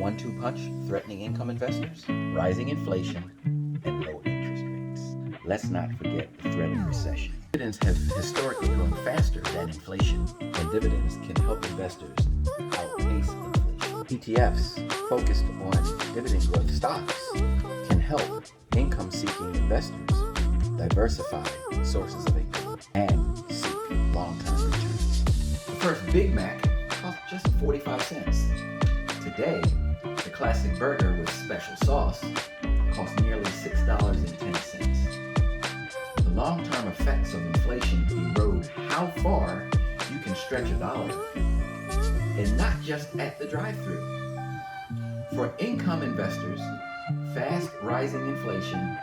one-two punch threatening income investors? Rising inflation and low interest rates. Let's not forget the threat of recession. Dividends have historically grown faster than inflation, and dividends can help investors outpace inflation. ETFs focused on dividend growth stocks can help income-seeking investors diversify sources of income and seek long-term returns. The first Big Mac cost just 45 cents. Today, the classic burger with special sauce costs nearly $6.10. The long-term effects of inflation erode how far you can stretch a dollar, and not just at the drive-thru. For income investors, fast rising inflation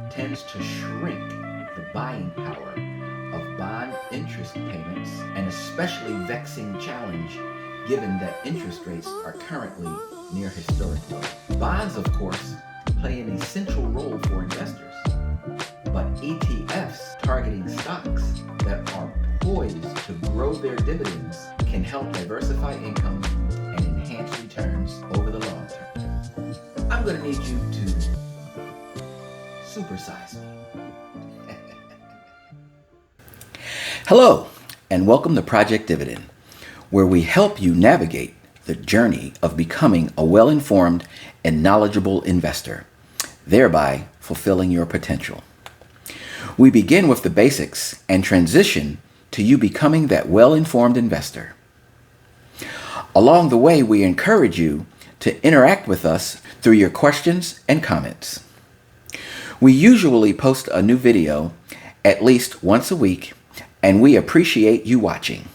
tends to shrink the buying power of bond interest payments, an especially vexing challenge given that interest rates are currently near historic lows. Bonds, of course, play an essential role for investors, but ETFs targeting stocks that are poised to grow their dividends can help diversify income and enhance returns over the long term. I'm going to need you to supersize me. Hello, and welcome to Project Dividend, where we help you navigate the journey of becoming a well-informed and knowledgeable investor, thereby fulfilling your potential. We begin with the basics and transition to you becoming that well-informed investor. Along the way, we encourage you to interact with us through your questions and comments. We usually post a new video at least once a week, and we appreciate you watching.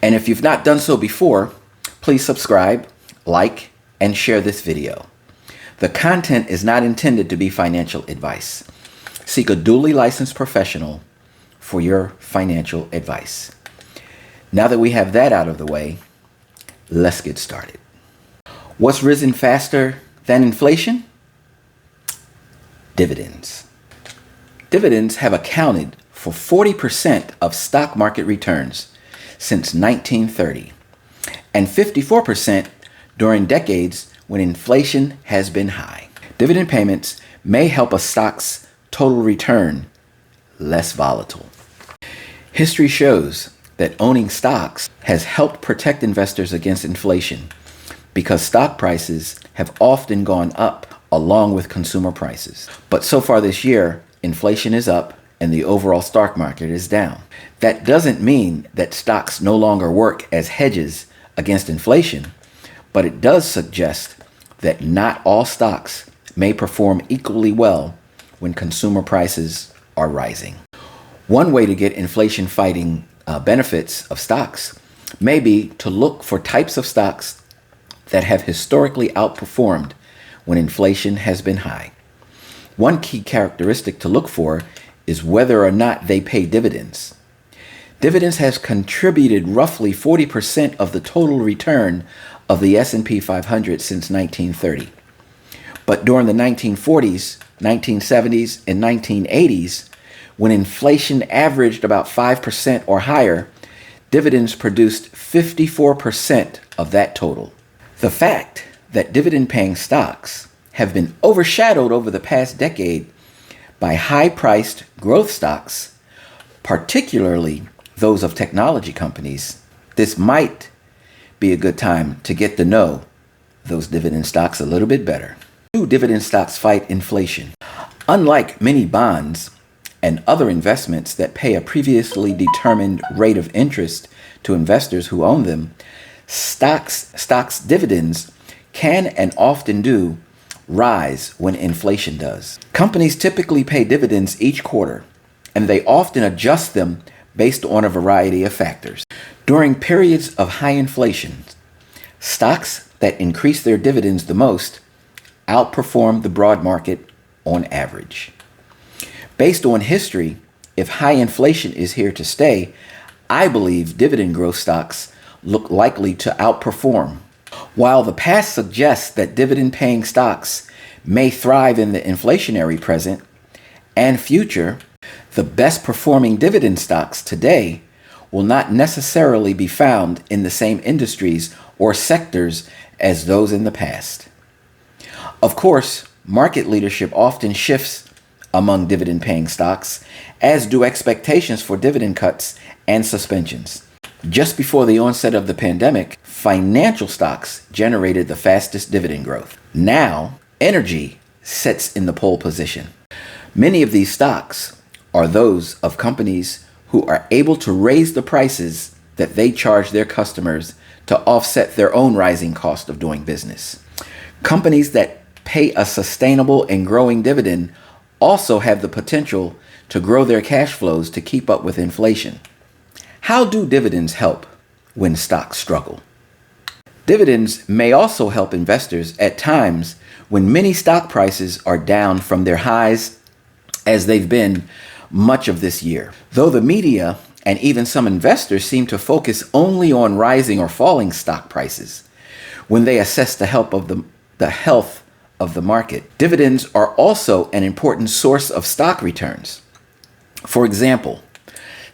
And if you've not done so before, please subscribe, like, and share this video. The content is not intended to be financial advice. Seek a duly licensed professional for your financial advice. Now that we have that out of the way, let's get started. What's risen faster than inflation? Dividends. Dividends have accounted for 40% of stock market returns since 1930, and 54% during decades when inflation has been high. Dividend payments may help a stock's total return less volatile. History shows that owning stocks has helped protect investors against inflation because stock prices have often gone up along with consumer prices. But so far this year, inflation is up and the overall stock market is down. That doesn't mean that stocks no longer work as hedges against inflation, but it does suggest that not all stocks may perform equally well when consumer prices are rising. One way to get inflation-fighting benefits of stocks may be to look for types of stocks that have historically outperformed when inflation has been high. One key characteristic to look for is whether or not they pay dividends. Dividends has contributed roughly 40% of the total return of the S&P 500 since 1930. But during the 1940s, 1970s, and 1980s, when inflation averaged about 5% or higher, dividends produced 54% of that total. The fact that dividend-paying stocks have been overshadowed over the past decade by high-priced growth stocks, particularly those of technology companies, this might be a good time to get to know those dividend stocks a little bit better. Do dividend stocks fight inflation? Unlike many bonds and other investments that pay a previously determined rate of interest to investors who own them, stocks dividends can and often do rise when inflation does. Companies typically pay dividends each quarter, and they often adjust them based on a variety of factors. During periods of high inflation, stocks that increase their dividends the most outperform the broad market on average. Based on history, if high inflation is here to stay, I believe dividend growth stocks look likely to outperform. While the past suggests that dividend-paying stocks may thrive in the inflationary present and future, the best performing dividend stocks today will not necessarily be found in the same industries or sectors as those in the past. Of course, market leadership often shifts among dividend-paying stocks, as do expectations for dividend cuts and suspensions. Just before the onset of the pandemic, financial stocks generated the fastest dividend growth. Now, energy sits in the pole position. Many of these stocks are those of companies who are able to raise the prices that they charge their customers to offset their own rising cost of doing business. Companies that pay a sustainable and growing dividend also have the potential to grow their cash flows to keep up with inflation. How do dividends help when stocks struggle? Dividends may also help investors at times when many stock prices are down from their highs, as they've been much of this year. Though the media and even some investors seem to focus only on rising or falling stock prices when they assess the health of the market, dividends are also an important source of stock returns. For example,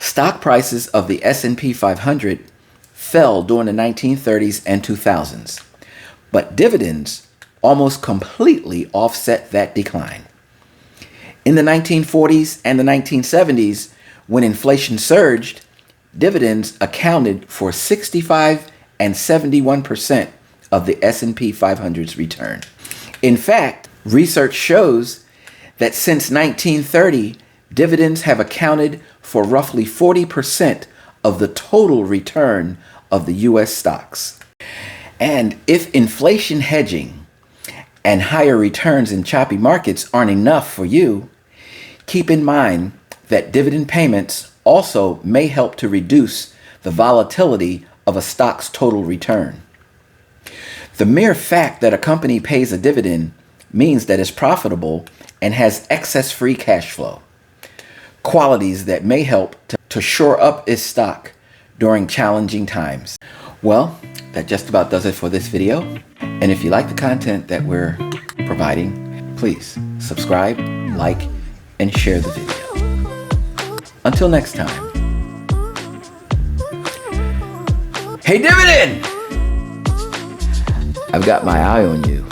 stock prices of the S&P 500 fell during the 1930s and 2000s, but dividends almost completely offset that decline. In the 1940s and the 1970s, when inflation surged, dividends accounted for 65 and 71% of the S&P 500's return. In fact, research shows that since 1930, dividends have accounted for roughly 40% of the total return of the U.S. stocks. And if inflation hedging and higher returns in choppy markets aren't enough for you, keep in mind that dividend payments also may help to reduce the volatility of a stock's total return. The mere fact that a company pays a dividend means that it's profitable and has excess free cash flow, qualities that may help to shore up its stock during challenging times. Well, that just about does it for this video. And if you like the content that we're providing, please subscribe, like, and share the video. Until next time. Hey, Dividend! I've got my eye on you.